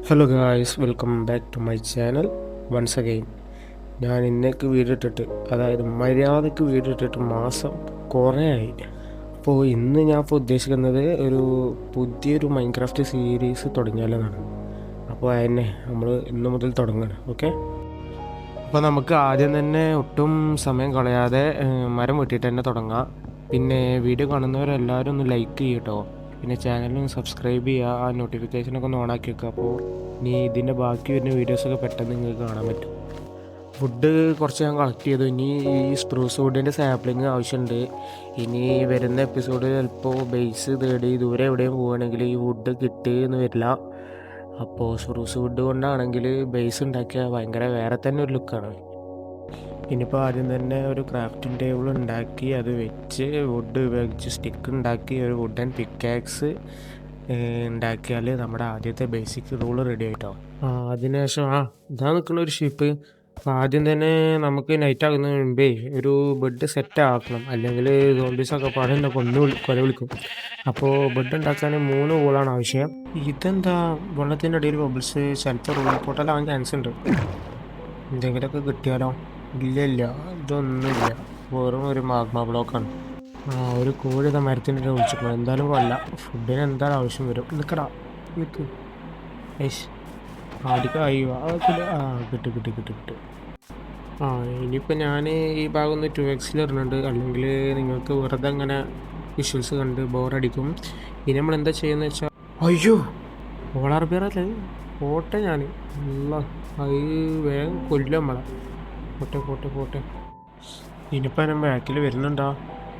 Hello guys, welcome back to my channel once again. ഞാൻ ഇന്നേക്ക് video ഇട്ടിട്ട്, അതായത് മര്യാദക്ക് വീഡിയോ ഇട്ടിട്ട് മാസം കുറേ ആയി. അപ്പോൾ ഇന്ന് ഞാൻ ഇപ്പോൾ ഉദ്ദേശിക്കുന്നത് ഒരു പുതിയൊരു മൈൻക്രാഫ്റ്റ് സീരീസ് തുടങ്ങിയാലെന്നാണ്. അപ്പോൾ അതിനെ നമ്മൾ ഇന്ന് മുതൽ തുടങ്ങണം. ഓക്കെ, അപ്പോൾ നമുക്ക് ആദ്യം തന്നെ ഒട്ടും സമയം കളയാതെ മരം വെട്ടിയിട്ട് തന്നെ തുടങ്ങാം. പിന്നെ വീഡിയോ കാണുന്നവരെല്ലാവരും ഒന്ന് ലൈക്ക് ചെയ്യട്ടോ. പിന്നെ ചാനലിന് സബ്സ്ക്രൈബ് ചെയ്യുക, ആ നോട്ടിഫിക്കേഷനൊക്കെ ഒന്ന് ഓണാക്കി വെക്കുക. അപ്പോൾ ഇനി ഇതിൻ്റെ ബാക്കി വരുന്ന വീഡിയോസൊക്കെ പെട്ടെന്ന് നിങ്ങൾക്ക് കാണാൻ പറ്റും. വുഡ് കുറച്ച് ഞാൻ കളക്ട് ചെയ്തു. ഇനി ഈ സ്പ്രൂസ് വുഡിൻ്റെ സാപ്ലിങ് ആവശ്യമുണ്ട്. ഇനി വരുന്ന എപ്പിസോഡ് ചിലപ്പോൾ ബേസ് തേടി ദൂരെ എവിടെയും പോവുകയാണെങ്കിൽ ഈ വുഡ് കിട്ടുകയെന്ന് വരില്ല. അപ്പോൾ സ്പ്രൂസ് വുഡ് കൊണ്ടാണെങ്കിൽ ബേസ് ഉണ്ടാക്കിയാൽ ഭയങ്കര വേറെ തന്നെ ഒരു ലുക്കാണ്. ഇനിയിപ്പോൾ ആദ്യം തന്നെ ഒരു ക്രാഫ്റ്റിംഗ് ടേബിൾ ഉണ്ടാക്കി അത് വെച്ച് വുഡ് ഉപയോഗിച്ച് സ്റ്റിക്ക് ഉണ്ടാക്കി ഒരു വുഡൻ പിക്കാക്സ് ഉണ്ടാക്കിയാൽ നമ്മുടെ ആദ്യത്തെ ബേസിക് റൂൾ റെഡി ആയിട്ടോ. അതിനുശേഷം ഇതാ നിൽക്കുന്ന ഒരു ഷിപ്പ്. അപ്പോൾ ആദ്യം തന്നെ നമുക്ക് നൈറ്റ് ആകുന്നതിന് മുമ്പേ ഒരു ബെഡ് സെറ്റ് ആക്കണം, അല്ലെങ്കിൽ സോംബീസൊക്കെ പാടെ കൊല വിളിക്കും. അപ്പോൾ ബെഡ് ഉണ്ടാക്കാൻ 3 വൂളാണ് ആവശ്യം. ഇതെന്താ വെള്ളത്തിൻ്റെ അടിയിൽ ബബിൾസ്? ചിലപ്പോൾ റൂൾ പോർട്ടലാവാൻ ചാൻസ് ഉണ്ട്. എന്തെങ്കിലുമൊക്കെ കിട്ടിയാലോ? ഇല്ല, ഇതൊന്നുമില്ല, വെറും ഒരു മാഗ്മ ബ്ലോക്കാണ്. ഒരു കോഴി മരത്തിൻ്റെ വിളിച്ചിട്ടുണ്ട്. എന്തായാലും കൊല്ല, ഫുഡിന് എന്തായാലും ആവശ്യം വരും. നിൽക്കടാ, നിൽക്ക്. അടിക്കായി കിട്ടി. ഇനിയിപ്പോൾ ഞാൻ ഈ ഭാഗം ഒന്ന് 2x ഇടുന്നുണ്ട്, അല്ലെങ്കിൽ നിങ്ങൾക്ക് വെറുതെ അങ്ങനെ വിഷ്വൽസ് കണ്ട് ബോറടിക്കും. ഇനി നമ്മൾ എന്താ ചെയ്യുന്നത് വെച്ചാൽ, അയ്യോ പോളാർ ബിയറല്ലേ പോട്ടെ. ഞാൻ അത് വേഗം കൊല്ലും നമ്മളെ. പോട്ടെ. ഇനിയിപ്പോൾ ഞാൻ ബാക്കിൽ വരുന്നുണ്ടോ?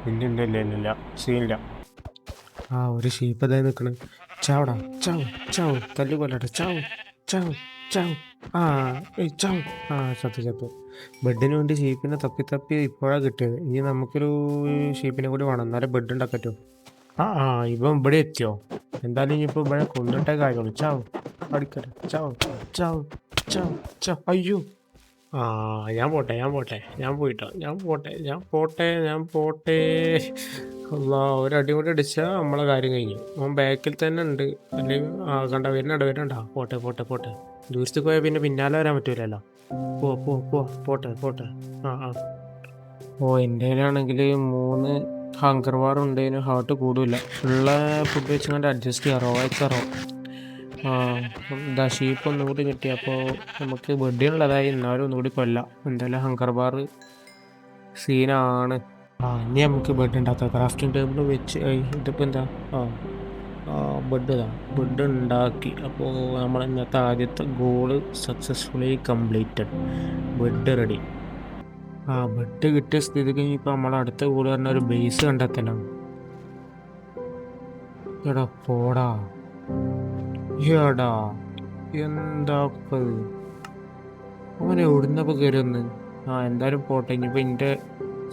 ഇല്ല, സീനില്ല. ഒരു ഷീപ്പ് അതായി നിൽക്കണം. ചാവടാ, ചാവ് തല്ലു കൊല്ലട്ടെ. ചാവ്. ചത്തു. ബെഡിന് വേണ്ടി ഷീപ്പിനെ തപ്പി ഇപ്പോഴാണ് കിട്ടിയത്. ഇനി നമുക്കൊരു ഷീപ്പിനെ കൂടി വേണം, എന്നാലേ ബെഡ് ഉണ്ടാക്കറ്റോ. ഇവൻ ഇവിടെ എത്തിയോ? എന്തായാലും ഇനിയിപ്പോൾ ഇവിടെ കൊണ്ടിട്ടേ കാര്യമുള്ളൂ. ചാവ് അടിക്കട്ടെ. ചാവ്. അയ്യോ, ഞാൻ പോട്ടെ. അല്ല, ഒരടി കൂടി അടിച്ചാൽ നമ്മളെ കാര്യം കഴിഞ്ഞു. അവൻ ബാക്കിൽ തന്നെ ഉണ്ട്. അല്ലെങ്കിൽ കണ്ട വരുന്നുണ്ടാ. പോട്ടെ. ദൂരത്തേക്ക് പോയാൽ പിന്നെ പിന്നാലെ വരാൻ പറ്റൂലല്ലോ. പോട്ടെ. എൻ്റെ കയ്യിലാണെങ്കിൽ 3 ഹങ്കർ ബാർ ഉണ്ടതിന് ഹാർട്ട് കൂടില്ല. ഉള്ള ഫുഡ് വെച്ച് കണ്ട് അഡ്ജസ്റ്റ് ചെയ്യാറോ വായിക്കാറോ. ഷീപ്പ് ഒന്നുകൂടി കിട്ടി. അപ്പോൾ നമുക്ക് ബെഡിനുള്ളതായി, എന്നാലും ഒന്നുകൂടി കൊല്ലാം. എന്തായാലും ഹങ്കർ ബാർ സീനാണ്. ഇനി നമുക്ക് ബെഡ് ഉണ്ടാക്കാം. ക്രാഫ്റ്റിംഗ് ടേബിൾ വെച്ച് ഇതിപ്പോൾ എന്താ ബെഡ് ഉണ്ടാക്കി. അപ്പോൾ നമ്മൾ ഇന്നത്തെ ആദ്യത്തെ goal successfully completed. Bed ready. Bed കിട്ടിയ സ്ഥിതിക്ക് ഇപ്പോൾ നമ്മൾ അടുത്ത ഗോള് പറഞ്ഞ ഒരു ബേസ് കണ്ടെത്തലാണ്. എടാ പോടാ, എന്താ അവൻ എവിടുന്നപ്പോൾ കയറി വന്ന്? എന്തായാലും പോട്ടെ. ഇനിയിപ്പോൾ എൻ്റെ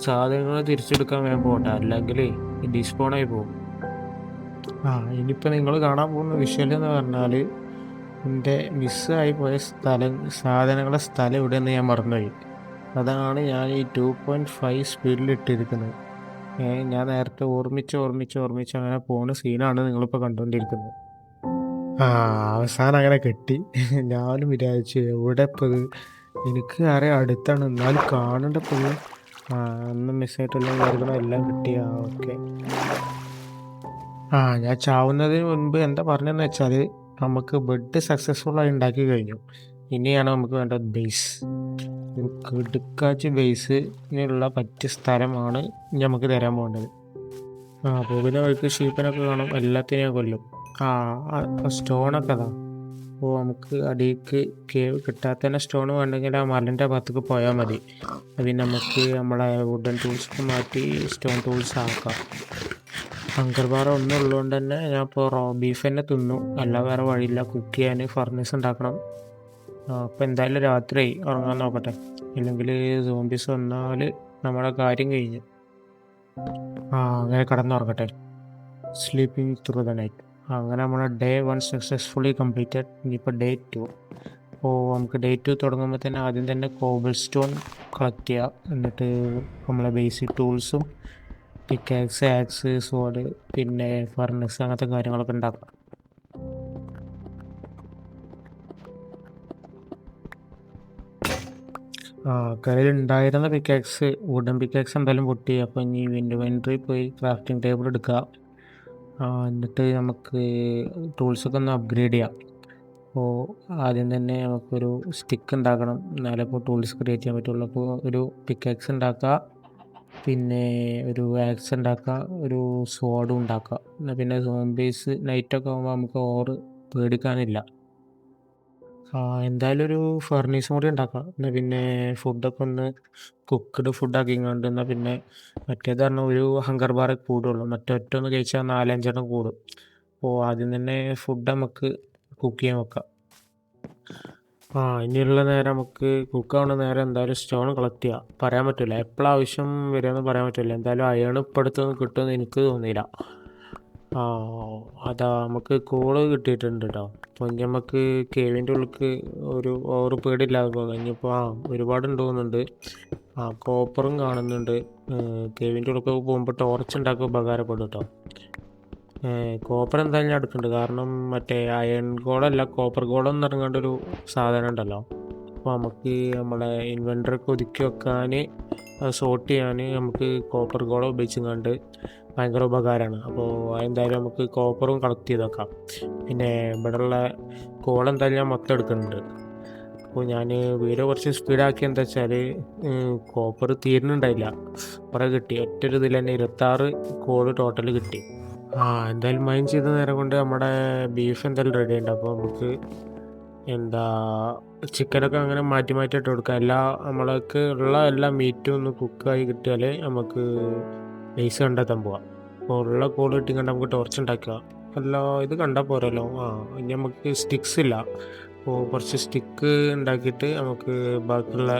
സാധനങ്ങൾ തിരിച്ചെടുക്കാൻ വേഗം പോട്ടെ, അല്ലെങ്കിൽ ഡിസ്പോണായി പോകും. ഇനിയിപ്പോൾ നിങ്ങൾ കാണാൻ പോകുന്ന വിഷ്വൽ എന്ന് പറഞ്ഞാൽ എൻ്റെ മിസ്സായി പോയ സാധനങ്ങളുടെ സ്ഥലം എവിടെയെന്ന് ഞാൻ മറന്നുപോയി. അതാണ് ഞാൻ ഈ 2.5 സ്പീഡിൽ ഇട്ടിരിക്കുന്നത്. ഞാൻ നേരത്തെ ഓർമ്മിച്ച് അങ്ങനെ പോകുന്ന സീനാണ് നിങ്ങളിപ്പോൾ കണ്ടുകൊണ്ടിരിക്കുന്നത്. അവസാനം അങ്ങനെ കിട്ടി. ഞാനും വിചാരിച്ചു എവിടെ ഇപ്പോൾ എനിക്ക് അറിയാം അടുത്താണ്, എന്നാലും കാണേണ്ടപ്പോൾ ഒന്നും മിസ്സായിട്ടെല്ലാം കാര്യങ്ങളും എല്ലാം കിട്ടി. ഓക്കെ. ഞാൻ ചാവുന്നതിന് മുൻപ് എന്താ പറഞ്ഞതെന്ന് വെച്ചാൽ, നമുക്ക് ബെഡ് സക്സസ്ഫുള്ളായി ഉണ്ടാക്കി കഴിഞ്ഞു. ഇനിയാണ് നമുക്ക് വേണ്ടത് ബേസ്. ഒരു കിടുക്കാച്ച് ബേസിനുള്ള പറ്റിയ സ്ഥലമാണ് നമുക്ക് തരാൻ പോകേണ്ടത്. പോകുന്ന വഴിക്ക് ഷീപ്പിനൊക്കെ കാണും, എല്ലാത്തിനെയും കൊല്ലും. സ്റ്റോണൊക്കെ നമുക്ക് അടിക്ക് കേവ് കിട്ടാത്ത തന്നെ സ്റ്റോൺ വേണ്ടെങ്കിൽ ആ മലൻ്റെ ഭാഗത്തേക്ക് പോയാൽ മതി. പിന്നെ നമുക്ക് നമ്മളെ വുഡൻ ടൂൾസൊക്കെ മാറ്റി സ്റ്റോൺ ടൂൾസ് ആക്കാം. ഹങ്കർ ബാർ ഒന്നും ഉള്ളതുകൊണ്ട് തന്നെ ഞാൻ ഇപ്പോൾ ബീഫ് തന്നെ തിന്നു. അല്ല വേറെ വഴിയില്ല. കുക്ക് ചെയ്യാൻ ഫർണസ് ഉണ്ടാക്കണം. അപ്പോൾ എന്തായാലും രാത്രി ഉറങ്ങാൻ നോക്കട്ടെ, ഇല്ലെങ്കിൽ സോംബീസ് വന്നാൽ നമ്മുടെ കാര്യം കഴിഞ്ഞു. അങ്ങനെ കിടന്നുറങ്ങട്ടെ. Sleeping through the night. അങ്ങനെ നമ്മുടെ ഡേ 1 സക്സസ്ഫുള്ളി കംപ്ലീറ്റഡ്. ഇനിയിപ്പോൾ ഡേ 2. അപ്പോൾ നമുക്ക് ഡേ 2 തുടങ്ങുമ്പോൾ തന്നെ ആദ്യം തന്നെ കോബിൾ സ്റ്റോൺ കളക്ട് ചെയ്യുക. എന്നിട്ട് നമ്മളെ ബേസിക് ടൂൾസും പിക്കാക്സ്, ആക്സ്, സോഡ്, പിന്നെ ഫർണസ് അങ്ങനത്തെ കാര്യങ്ങളൊക്കെ ഉണ്ടാക്കുക. കയ്യിലുണ്ടായിരുന്ന പിക്കാക്സ് വുഡൻ പിക്കാക്സ് എന്തായാലും പൊട്ടി. അപ്പോൾ ഇനി ഇൻവെൻട്രി പോയി ക്രാഫ്റ്റിംഗ് ടേബിൾ എടുക്കുക. എന്നിട്ട് നമുക്ക് ടൂൾസൊക്കെ ഒന്ന് അപ്ഗ്രേഡ് ചെയ്യാം. അപ്പോൾ ആദ്യം തന്നെ നമുക്കൊരു സ്റ്റിക്ക് ഉണ്ടാക്കണം, എന്നാലേ ഇപ്പോൾ ടൂൾസ് ക്രിയേറ്റ് ചെയ്യാൻ പറ്റുള്ളൂ. അപ്പോൾ ഒരു പിക്കാക്സ് ഉണ്ടാക്കുക, പിന്നെ ഒരു ആക്സ് ഉണ്ടാക്കുക, ഒരു സ്വാഡും ഉണ്ടാക്കുക. എന്നാൽ പിന്നെ സോംബീസ് നൈറ്റൊക്കെ ആകുമ്പോൾ നമുക്ക് പേടിക്കാനില്ല. എന്തായാലും ഒരു ഫർണീസും കൂടി ഉണ്ടാക്കാം. എന്നാൽ പിന്നെ ഫുഡൊക്കെ ഒന്ന് കുക്ക്ഡ് ഫുഡാക്കി കണ്ട്. എന്നാൽ പിന്നെ മറ്റേത് പറഞ്ഞാൽ ഒരു ഹങ്കർ ബാറേ കൂടുള്ളൂ, മറ്റൊറ്റ ഒന്ന് കഴിച്ചാൽ 4-5 കൂടും. അപ്പോൾ ആദ്യം തന്നെ ഫുഡ് നമുക്ക് കുക്ക് ചെയ്യാൻ വെക്കാം. ഇനിയുള്ള നേരം നമുക്ക് കുക്കാവുന്ന നേരം എന്തായാലും സ്റ്റോൺ കളക്ട് ചെയ്യാം. പറയാൻ പറ്റില്ല എപ്പോഴാണ് ആവശ്യം വരികയെന്ന് പറയാൻ പറ്റില്ല. എന്തായാലും അയൺ ഇപ്പോൾ അടുത്തൊന്നും കിട്ടുമെന്ന് എനിക്ക് തോന്നിയില്ല. അതാ നമുക്ക് കോള് കിട്ടിയിട്ടുണ്ട് കേട്ടോ. അപ്പോൾ ഇനി നമുക്ക് കേവിൻ്റെ ഉള്ളിലേക്ക് ഒരു ഓവർ പേടിയില്ലാതെ പോകാം. ഇനിയിപ്പോൾ ഒരുപാടുണ്ട് തോന്നുന്നുണ്ട്. കോപ്പറും കാണുന്നുണ്ട്. കേവിൻ്റെ ഉള്ളിലേക്ക് പോകുമ്പോൾ ടോർച്ച് ഉണ്ടാക്കാൻ ഉപകാരപ്പെടും കേട്ടോ. കോപ്പർ എന്തായാലും ഞാൻ എടുക്കുന്നുണ്ട്, കാരണം മറ്റേ അയൺ ഗോളല്ല കോപ്പർ ഗോളെന്ന് ഇറങ്ങാണ്ടൊരു സാധനം ഉണ്ടല്ലോ. അപ്പോൾ നമുക്ക് നമ്മളെ ഇൻവെൻറ്ററൊക്കെ ഒതുക്കി വെക്കാൻ, സോർട്ട് ചെയ്യാൻ നമുക്ക് കോപ്പർ ഗോളം ഉപയോഗിച്ചുകൊണ്ട് ഭയങ്കര ഉപകാരമാണ്. അപ്പോൾ അതെന്തായാലും നമുക്ക് കോപ്പറും കളക്ട് ചെയ്ത് വെക്കാം. പിന്നെ ഇവിടെയുള്ള കോൾ എന്തായാലും ഞാൻ മൊത്തം എടുക്കുന്നുണ്ട്. അപ്പോൾ ഞാൻ വീഡിയോ കുറച്ച് സ്പീഡാക്കി എന്താ വെച്ചാൽ കോപ്പർ തീരുന്നുണ്ടായില്ല, കുറേ കിട്ടി. ഒറ്റൊരു ഇതിൽ തന്നെ 26 കോള് ടോട്ടൽ കിട്ടി. എന്തായാലും മൈൻ ചെയ്ത നേരം കൊണ്ട് നമ്മുടെ ബീഫ് എന്തായാലും റെഡി ഉണ്ട്. അപ്പോൾ നമുക്ക് ചിക്കനൊക്കെ അങ്ങനെ മാറ്റി മാറ്റിയിട്ട് കൊടുക്കാം. നമ്മൾക്ക് ഉള്ള എല്ലാ മീറ്റും ഒന്ന് കുക്കായി കിട്ടിയാൽ നമുക്ക് ബേസ് കണ്ടെത്താൻ പോവാം. അപ്പോൾ ഉള്ള കോൾ കിട്ടി കണ്ട് നമുക്ക് ടോർച്ച് ഉണ്ടാക്കുക. ഇത് കണ്ടാൽ പോരല്ലോ. ഇനി നമുക്ക് സ്റ്റിക്സ് ഇല്ല. അപ്പോൾ കുറച്ച് സ്റ്റിക്ക് ഉണ്ടാക്കിയിട്ട് നമുക്ക് ബാക്കിയുള്ള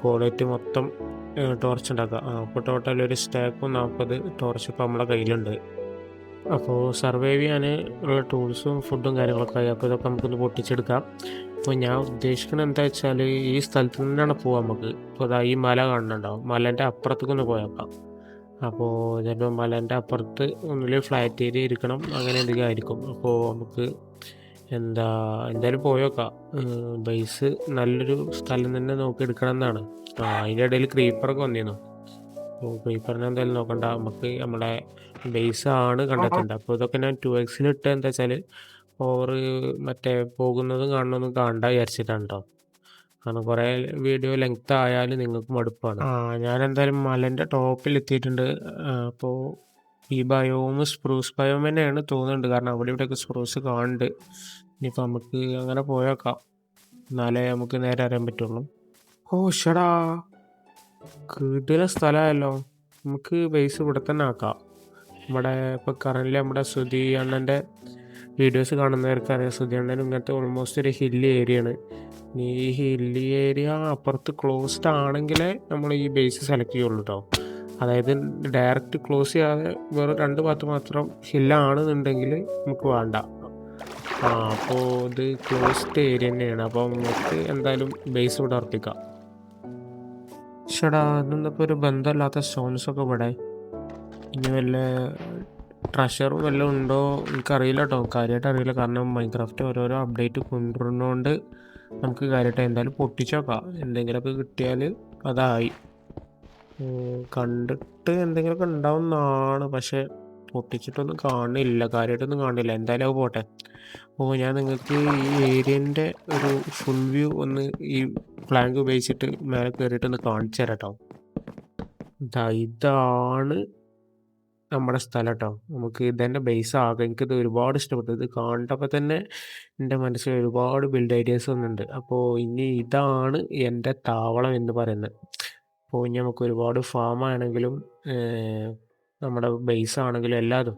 കോളേറ്റ് മൊത്തം ടോർച്ച് ഉണ്ടാക്കാം. അപ്പോൾ ടോട്ടൽ ഒരു സ്റ്റാക്കും 40 ടോർച്ച് ഇപ്പോൾ നമ്മളെ കയ്യിലുണ്ട്. അപ്പോൾ സർവൈവ് ചെയ്യാൻ ഉള്ള ടൂൾസും ഫുഡും കാര്യങ്ങളൊക്കെ ആയി. അപ്പോൾ ഇതൊക്കെ നമുക്കൊന്ന് പൊട്ടിച്ചെടുക്കാം. അപ്പോൾ ഞാൻ ഉദ്ദേശിക്കുന്നത് എന്താ വെച്ചാൽ ഈ സ്ഥലത്ത് നിന്നാണ് പോകാം നമുക്ക്. ഇപ്പോൾ ഈ മല കാണുന്നുണ്ടാവും, മലേൻ്റെ അപ്പുറത്തേക്കൊന്ന് പോയേക്കാം. അപ്പോൾ ചിലപ്പോൾ മലേൻ്റെ അപ്പുറത്ത് ഒന്നിൽ ഫ്ലാറ്റ് ഏരിയ ഇരിക്കണം, അങ്ങനെ എന്തെങ്കിലും ആയിരിക്കും. അപ്പോൾ നമുക്ക് എന്തായാലും പോയേക്കാം. ബേസ് നല്ലൊരു സ്ഥലം തന്നെ നോക്കി എടുക്കണം എന്നാണ്. അതിൻ്റെ ഇടയിൽ ക്രീപ്പറൊക്കെ വന്നിരുന്നു. അപ്പോൾ ക്രീപ്പറിനെ എന്തായാലും നോക്കണ്ട, നമുക്ക് നമ്മുടെ ബേസാണ് കണ്ടെത്തേണ്ടത്. അപ്പോൾ ഇതൊക്കെ ഞാൻ 2x ഇട്ട് എന്താ വെച്ചാൽ മറ്റേ പോകുന്നതും കാണുന്നതും കാണണ്ട വിചാരിച്ചിട്ടാണ് കേട്ടോ. കാരണം കുറേ വീഡിയോ ലെങ്ത് ആയാലും നിങ്ങൾക്ക് മടുപ്പാണ്. ഞാൻ എന്തായാലും മലേൻ്റെ ടോപ്പിൽ എത്തിയിട്ടുണ്ട്. അപ്പോൾ ഈ സ്പ്രൂസ് ബയോം തന്നെയാണ് തോന്നുന്നുണ്ട്, കാരണം അവിടെ ഇവിടെയൊക്കെ സ്പ്രൂസ് കാണുന്നുണ്ട്. ഇനിയിപ്പോൾ നമുക്ക് അങ്ങനെ പോയേക്കാം, എന്നാലേ നമുക്ക് നേരെ അറിയാൻ പറ്റുള്ളൂ. ഷടാ, കിടിലൻ സ്ഥലമായല്ലോ. നമുക്ക് ബേസ് ഇവിടെ തന്നെ ആക്കാം. ഇപ്പോൾ കറൻ്റ് നമ്മുടെ സുധി അണ്ണൻ്റെ വീഡിയോസ് കാണുന്നവർക്ക് അറിയാം, സുധി അണ്ണൻ ഇങ്ങനത്തെ ഓൾമോസ്റ്റ് ഒരു ഹില്ലി ഏരിയയാണ്. ഈ ഹില്ലി ഏരിയ അപ്പുറത്ത് ക്ലോസ്ഡ് ആണെങ്കിലേ നമ്മൾ ഈ ബേസ് സെലക്ട് ചെയ്യുള്ളൂ കേട്ടോ. അതായത് ഡയറക്റ്റ് ക്ലോസ് ചെയ്യാതെ വേറെ 2 ഭാഗത്ത് മാത്രം ഹില്ലാണെന്നുണ്ടെങ്കിൽ നമുക്ക് വേണ്ട. അപ്പോൾ ഇത് ക്ലോസ്ഡ് ഏരിയ തന്നെയാണ്. അപ്പോൾ നമുക്ക് എന്തായാലും ബേസ് ഇവിടെ ഉറപ്പിക്കാം. ഇന്നിപ്പോൾ ഒരു ബന്ധമില്ലാത്ത സ്റ്റോൺസൊക്കെ ഇവിടെ. ഇനി വല്ല ട്രഷറും വല്ലതും ഉണ്ടോ എനിക്കറിയില്ല കേട്ടോ, കാര്യമായിട്ട് അറിയില്ല. കാരണം മൈൻക്രാഫ്റ്റ് ഓരോരോ അപ്ഡേറ്റ് കൊണ്ടുവരുന്നതുകൊണ്ട് നമുക്ക് കാര്യമായിട്ട് എന്തായാലും പൊട്ടിച്ചോക്കാം. എന്തെങ്കിലുമൊക്കെ കിട്ടിയാൽ അതായി. കണ്ടിട്ട് എന്തെങ്കിലുമൊക്കെ ഉണ്ടാവുന്നതാണ്, പക്ഷേ പൊട്ടിച്ചിട്ടൊന്നും കാണില്ല, കാര്യമായിട്ടൊന്നും കാണില്ല. എന്തായാലും അത് പോട്ടെ. അപ്പോൾ ഞാൻ നിങ്ങൾക്ക് ഈ ഏരിയൻ്റെ ഒരു ഫുൾ വ്യൂ ഒന്ന് ഈ ഫ്ലാങ്ക് ഉപയോഗിച്ചിട്ട് മേലെ കയറിയിട്ടൊന്ന് കാണിച്ചു തരാം കേട്ടോ. ഇതാണ് നമ്മുടെ സ്ഥലം കേട്ടോ. നമുക്ക് ഇതെന്നെ ബേസ് ആകാം. എനിക്കിത് ഒരുപാട് ഇഷ്ടപ്പെട്ടു. ഇത് കണ്ടപ്പോൾ തന്നെ എൻ്റെ മനസ്സിൽ ഒരുപാട് ബിൽഡ് ഐഡിയാസ് വന്നിട്ടുണ്ട്. അപ്പോൾ ഇനി ഇതാണ് എൻ്റെ താവളം എന്ന് പറയുന്നത്. അപ്പോൾ ഇനി നമുക്ക് ഒരുപാട് ഫാമാണെങ്കിലും നമ്മുടെ ബേസ് ആണെങ്കിലും എല്ലാതും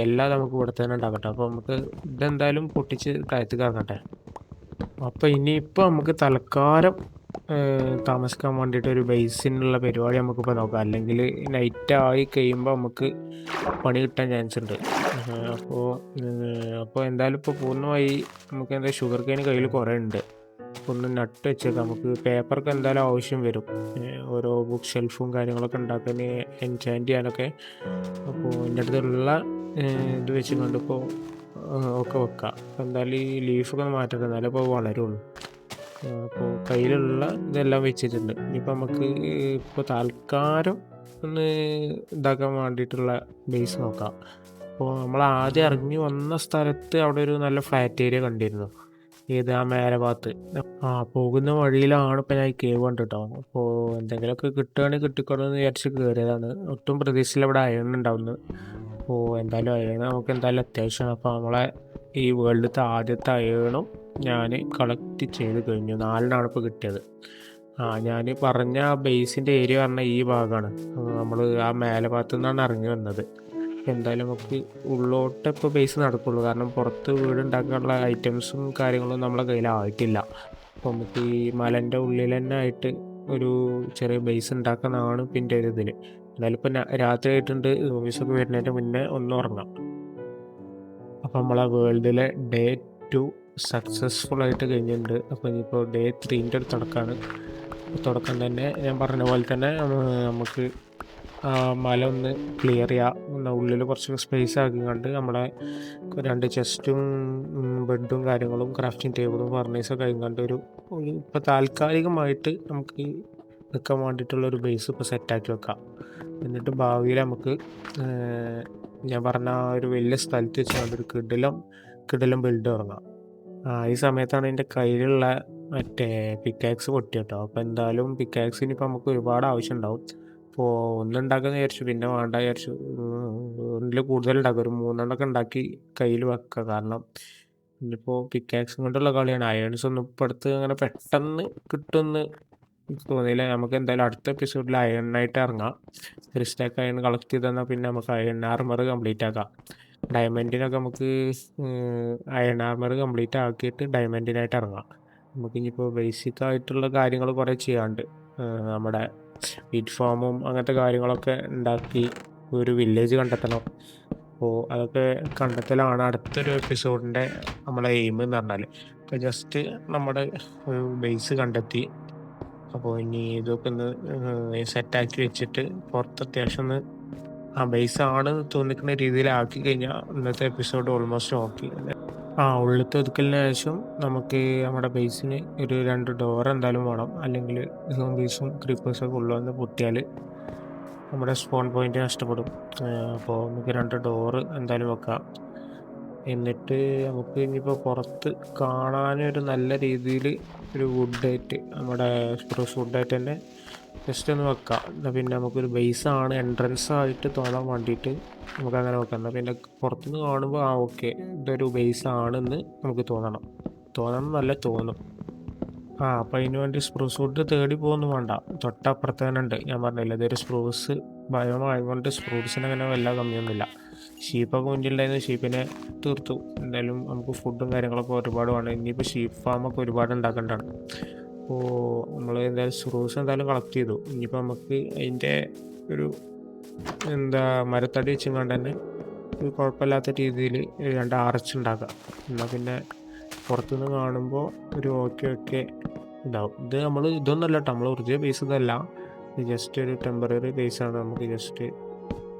എല്ലാം നമുക്ക് ഇവിടെ തന്നെ ഉണ്ടാക്കട്ടെ. അപ്പോൾ നമുക്ക് ഇതെന്തായാലും പൊട്ടിച്ച് താഴത്തേക്ക് ഇറങ്ങട്ടെ. അപ്പോൾ ഇനിയിപ്പോൾ നമുക്ക് തൽക്കാലം താമസിക്കാൻ വേണ്ടിയിട്ട് ഒരു ബേസിനുള്ള പരിപാടി നമുക്കിപ്പോൾ നോക്കാം. അല്ലെങ്കിൽ നൈറ്റായി കഴിയുമ്പോൾ നമുക്ക് പണി കിട്ടാൻ ചാൻസ് ഉണ്ട്. അപ്പോൾ എന്തായാലും ഇപ്പോൾ പൂർണ്ണമായി നമുക്ക് ഷുഗർ കെയിൻ കയ്യിൽ കുറേ ഉണ്ട്. ഒന്ന് നട്ട് വെച്ചേക്കാം. നമുക്ക് പേപ്പർക്ക് എന്തായാലും ആവശ്യം വരും, ഓരോ ബുക്ക് ഷെൽഫും കാര്യങ്ങളൊക്കെ ഉണ്ടാക്കാൻ, എൻചാൻറ്റ് ചെയ്യാനൊക്കെ. അപ്പോൾ എൻ്റെ അടുത്തുള്ള ഇത് വെച്ച് കണ്ടിപ്പോൾ ഒക്കെ വെക്കാം. അപ്പോൾ എന്തായാലും ഈ ലീഫൊക്കെ മാറ്റട്ടെ, എന്നാലേ ഇപ്പോൾ വളരുള്ളൂ. അപ്പോൾ കയ്യിലുള്ള ഇതെല്ലാം വെച്ചിട്ടുണ്ട്. ഇനിയിപ്പോൾ നമുക്ക് ഇപ്പോൾ താൽക്കാലം ഒന്ന് ഇതാക്കാൻ വേണ്ടിയിട്ടുള്ള ബേസ് നോക്കാം. അപ്പോൾ നമ്മൾ ആദ്യം ഇറങ്ങി വന്ന സ്ഥലത്ത് അവിടെ ഒരു നല്ല ഫ്ലാറ്റ് ഏരിയ കണ്ടിരുന്നു. ഏത് ആ മേലെ ഭാഗത്ത് പോകുന്ന വഴിയിലാണ് ഇപ്പം ഞാൻ ഈ കേവ് കണ്ടിട്ടോ. അപ്പോൾ എന്തെങ്കിലുമൊക്കെ കിട്ടുകയാണെങ്കിൽ കിട്ടിക്കോളെന്ന് വിചാരിച്ച് കയറിയതാണ്. ഒട്ടും പ്രതീക്ഷയില്ല ഇവിടെ അയൺ ഉണ്ടാവുന്നത്. അപ്പോൾ എന്തായാലും അയൺ നമുക്ക് എന്തായാലും അത്യാവശ്യമാണ്. അപ്പോൾ നമ്മളെ ഈ വേൾഡിലത്തെ ആദ്യത്തെ അയണും ഞാൻ കളക്ട് ചെയ്ത് കഴിഞ്ഞു. 4 ഇപ്പോൾ കിട്ടിയത്. ഞാൻ പറഞ്ഞ ആ ബേസിൻ്റെ ഏരിയ പറഞ്ഞ ഈ ഭാഗമാണ്. നമ്മൾ ആ മേലെ ഭാഗത്തു നിന്നാണ് ഇറങ്ങി വന്നത്. എന്തായാലും നമുക്ക് ഉള്ളോട്ട് ഇപ്പോൾ ബേസ് നടക്കുള്ളൂ. കാരണം പുറത്ത് വീട് ഉണ്ടാക്കാനുള്ള ഐറ്റംസും കാര്യങ്ങളും നമ്മളെ കയ്യിലായിട്ടില്ല. അപ്പോൾ നമുക്ക് ഈ മലൻ്റെ ഉള്ളിൽ തന്നെ ആയിട്ട് ഒരു ചെറിയ ബേസ് ഉണ്ടാക്കുന്നതാണ് പിന്നെ ഒരു ഇതിൽ. എന്തായാലും ഇപ്പം രാത്രി ആയിട്ടുണ്ട്. ഓഫീസൊക്കെ വരുന്നതിൻ്റെ മുന്നേ ഒന്ന് ഉറങ്ങാം. അപ്പോൾ നമ്മളെ വേൾഡിലെ ഡേ 2 സക്സസ്ഫുൾ ആയിട്ട് കഴിഞ്ഞിട്ടുണ്ട്. അപ്പോൾ ഇനിയിപ്പോൾ ഡേ 3ൻ്റെ ഒരു തുടക്കമാണ്. തുടക്കം തന്നെ ഞാൻ പറഞ്ഞ പോലെ തന്നെ നമുക്ക് മല ഒന്ന് ക്ലിയർ ചെയ്യുക. ഉള്ളിൽ കുറച്ച് സ്പേസ് ആക്കി കണ്ട് നമ്മളെ 2 ചെസ്റ്റും ബെഡും കാര്യങ്ങളും ക്രാഫ്റ്റിംഗ് ടേബിളും ഫർണീസൊക്കെ കഴിഞ്ഞാണ്ട് ഇപ്പോൾ താൽക്കാലികമായിട്ട് നമുക്ക് നിൽക്കാൻ വേണ്ടിയിട്ടുള്ളൊരു ബേസ് ഇപ്പോൾ സെറ്റാക്കി വെക്കാം. എന്നിട്ട് ഭാവിയിൽ നമുക്ക് ഞാൻ പറഞ്ഞ ഒരു വലിയ സ്ഥലത്ത് വെച്ചുകൊണ്ട് ഒരു കിടിലം ബിൽഡ് തുടങ്ങാം. ഈ സമയത്താണ് എൻ്റെ കയ്യിലുള്ള മറ്റേ പിക്കാക്സ് പൊട്ടിയിട്ടോ. അപ്പോൾ എന്തായാലും പിക്കാക്സിന് ഇപ്പോൾ നമുക്ക് ഒരുപാട് ആവശ്യം ഉണ്ടാവും. അപ്പോൾ ഒന്നുണ്ടാക്കാമെന്ന് വിചാരിച്ചു, പിന്നെ വേണ്ട വിചാരിച്ചു. ഒന്നിൽ കൂടുതൽ ഉണ്ടാക്കുക, ഒരു 3 ഉണ്ടാക്കി കയ്യിൽ വെക്കുക. കാരണം ഇന്നിപ്പോൾ പിക്കാക്സും കൊണ്ടുള്ള കളിയാണ്. അയൺസ് ഒന്നും ഇപ്പോൾ അടുത്ത് അങ്ങനെ പെട്ടെന്ന് കിട്ടുമെന്ന് തോന്നിയില്ല. നമുക്ക് എന്തായാലും അടുത്ത എപ്പിസോഡിൽ അയണിനായിട്ട് ഇറങ്ങാം. ഒരു സ്റ്റാക്ക് അയൺ കളക്ട് ചെയ്ത് തന്നാൽ പിന്നെ നമുക്ക് അയൺ ആർമർ കംപ്ലീറ്റ് ആക്കാം. ഡയമണ്ടിനൊക്കെ നമുക്ക് അയൺ ആർമർ കംപ്ലീറ്റ് ആക്കിയിട്ട് ഡയമണ്ടിനായിട്ട് ഇറങ്ങാം. നമുക്കിനിപ്പോൾ ബേസിക് ആയിട്ടുള്ള കാര്യങ്ങൾ കുറേ ചെയ്യാണ്ട് നമ്മുടെ വീറ്റ് ഫാമും അങ്ങനത്തെ കാര്യങ്ങളൊക്കെ ഉണ്ടാക്കി ഒരു വില്ലേജ് കണ്ടെത്തണം. അപ്പോൾ അതൊക്കെ കണ്ടെത്തലാണ് അടുത്തൊരു എപ്പിസോഡിൻ്റെ നമ്മളെ എയിം എന്ന് പറഞ്ഞാൽ. ഇപ്പോൾ ജസ്റ്റ് നമ്മുടെ ഒരു ബേസ് കണ്ടെത്തി. അപ്പോൾ ഇനി ഇതൊക്കെ ഒന്ന് സെറ്റാക്കി വെച്ചിട്ട് പുറത്ത് അത്യാവശ്യം ഒന്ന് ബേസാണ് തോന്നിക്കുന്ന രീതിയിലാക്കി കഴിഞ്ഞാൽ ഇന്നത്തെ എപ്പിസോഡ് ഓൾമോസ്റ്റ് ഓക്കെ. ഉള്ളിലത്തെ ഒതുക്കലിന് ശേഷം നമുക്ക് നമ്മുടെ ബേസിന് ഒരു 2 ഡോർ എന്തായാലും വേണം. അല്ലെങ്കിൽ സോംബീസും ക്രീപ്പേഴ്സൊക്കെ ഉള്ളതെന്ന് പൊട്ടിയാൽ നമ്മുടെ സ്പോൺ പോയിൻ്റ് നഷ്ടപ്പെടും. അപ്പോൾ നമുക്ക് 2 ഡോറ് എന്തായാലും വെക്കാം. എന്നിട്ട് നമുക്ക് ഇനിയിപ്പോൾ പുറത്ത് കാണാനൊരു നല്ല രീതിയിൽ ഒരു വുഡായിട്ട് നമ്മുടെ സ്പ്രൂസ് വുഡായിട്ട് തന്നെ ജസ്റ്റ് ഒന്ന് വെക്കാം. എന്നാൽ പിന്നെ നമുക്കൊരു ബേസാണ് എൻട്രൻസ് ആയിട്ട് തോന്നാൻ വേണ്ടിയിട്ട് നമുക്കങ്ങനെ വെക്കാം. എന്നാൽ പിന്നെ പുറത്തുനിന്ന് കാണുമ്പോൾ ഓക്കെ ഇതൊരു ബേസാണെന്ന് നമുക്ക് തോന്നണം നല്ല തോന്നും. അപ്പോൾ അതിന് വേണ്ടി സ്പ്രൂസ് വുഡ് തേടി പോകുന്നു വേണ്ട, തൊട്ടപ്പുറത്ത് തന്നെ ഉണ്ട്. ഞാൻ പറഞ്ഞില്ല ഇതൊരു സ്പ്രൂസ് ഭയമായതുകൊണ്ട് സ്പ്രൂട്ട്സിന് അങ്ങനെ വല്ല കമ്മിയൊന്നുമില്ല. ഷീപ്പൊക്കെ മുന്നിലുണ്ടായിരുന്നു, ഷീപ്പിനെ തീർത്തു. എന്തായാലും നമുക്ക് ഫുഡും കാര്യങ്ങളൊക്കെ ഒരുപാട് വേണം. ഇനിയിപ്പോൾ ഷീപ്പ് ഫാമൊക്കെ ഒരുപാട് ഉണ്ടാക്കേണ്ടതാണ്. അപ്പോൾ നമ്മൾ എന്തായാലും സ്പ്രൂസ് എന്തായാലും കളക്ട് ചെയ്തു. ഇനിയിപ്പോൾ നമുക്ക് അതിൻ്റെ ഒരു മരത്തടി വെച്ചും കൊണ്ട് തന്നെ ഒരു കുഴപ്പമില്ലാത്ത രീതിയിൽ 2 ആർച്ച് ഉണ്ടാക്കാം. എന്നാൽ പിന്നെ പുറത്തുനിന്ന് കാണുമ്പോൾ ഒരു ഓക്കെ ഇതാവും. ഇത് ഇതൊന്നല്ല കേട്ടോ, നമ്മൾ ഒറിജിനൽ ബേസ് ഇതല്ല. ഇത് ജസ്റ്റ് ഒരു ടെമ്പററി ബേസാണ്. നമുക്ക് ജസ്റ്റ്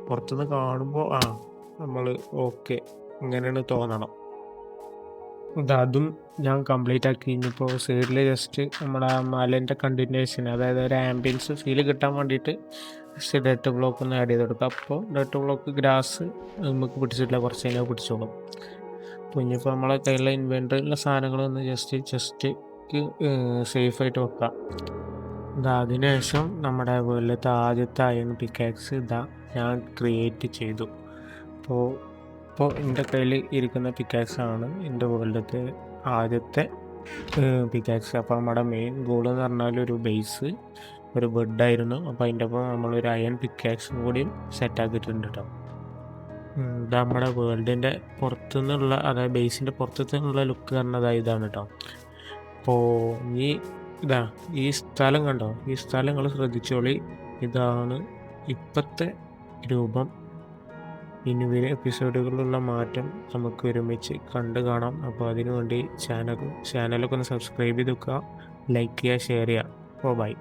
പുറത്തുനിന്ന് കാണുമ്പോൾ നമ്മൾ ഓക്കെ ഇങ്ങനെയാണ് തോന്നണം. അതും ഞാൻ കംപ്ലീറ്റ് ആക്കി. ഇനിയിപ്പോൾ സൈഡിൽ ജസ്റ്റ് നമ്മുടെ മലേൻ്റെ കണ്ടിന്യൂഷൻ, അതായത് ഒരു ആംബിയൻസ് ഫീൽ കിട്ടാൻ വേണ്ടിയിട്ട് ജസ്റ്റ് ഡെറ്റ് ബ്ലോക്ക് ഒന്ന് ആഡ് ചെയ്ത് കൊടുക്കുക. അപ്പോൾ ഡെറ്റ് ബ്ലോക്ക് ഗ്രാസ് നമുക്ക് പിടിച്ചിട്ടില്ല, കുറച്ച് കഴിഞ്ഞാൽ പിടിച്ചോളും. അപ്പോൾ ഇനിയിപ്പോൾ നമ്മളെ കയ്യിലുള്ള ഇൻവെൻറ്ററിയുള്ള സാധനങ്ങളൊന്ന് ജസ്റ്റ് സേഫായിട്ട് വെക്കാം. അതിനുശേഷം നമ്മുടെ വേൾഡിലത്തെ ആദ്യത്തെ അയൺ പിക്കാക്സ് ഞാൻ ക്രിയേറ്റ് ചെയ്തു. ഇപ്പോൾ എൻ്റെ കയ്യിൽ ഇരിക്കുന്ന പിക്കാക്സാണ് എൻ്റെ വേൾഡിലത്തെ ആദ്യത്തെ പിക്കാക്സ്. അപ്പോൾ നമ്മുടെ മെയിൻ ഗോൾ എന്ന് പറഞ്ഞാൽ ഒരു ബേസ്, ഒരു ബെഡായിരുന്നു. അപ്പോൾ അതിൻ്റെ ഒപ്പം നമ്മളൊരു അയൺ പിക്കാക്സും കൂടി സെറ്റാക്കിയിട്ടുണ്ട് കേട്ടോ. നമ്മുടെ വേൾഡിൻ്റെ പുറത്തുനിന്നുള്ള, അതായത് ബേസിൻ്റെ പുറത്തുനിന്നുള്ള ലുക്ക് പറഞ്ഞത് ഇതാണ് കേട്ടോ. അപ്പോൾ ഈ സ്ഥലം കണ്ടോ, ഈ സ്ഥലം നിങ്ങൾ ശ്രദ്ധിച്ചോളി. ഇതാണ് ഇപ്പോഴത്തെ രൂപം. ഇനി വരും എപ്പിസോഡുകളിലുള്ള മാറ്റം നമുക്ക് ഒരുമിച്ച് കാണാം. അപ്പോൾ അതിനുവേണ്ടി ചാനലൊക്കെ ഒന്ന് സബ്സ്ക്രൈബ് ചെയ്ത് വെക്കുക, ലൈക്ക് ചെയ്യുക, ഷെയർ ചെയ്യുക. ബൈ.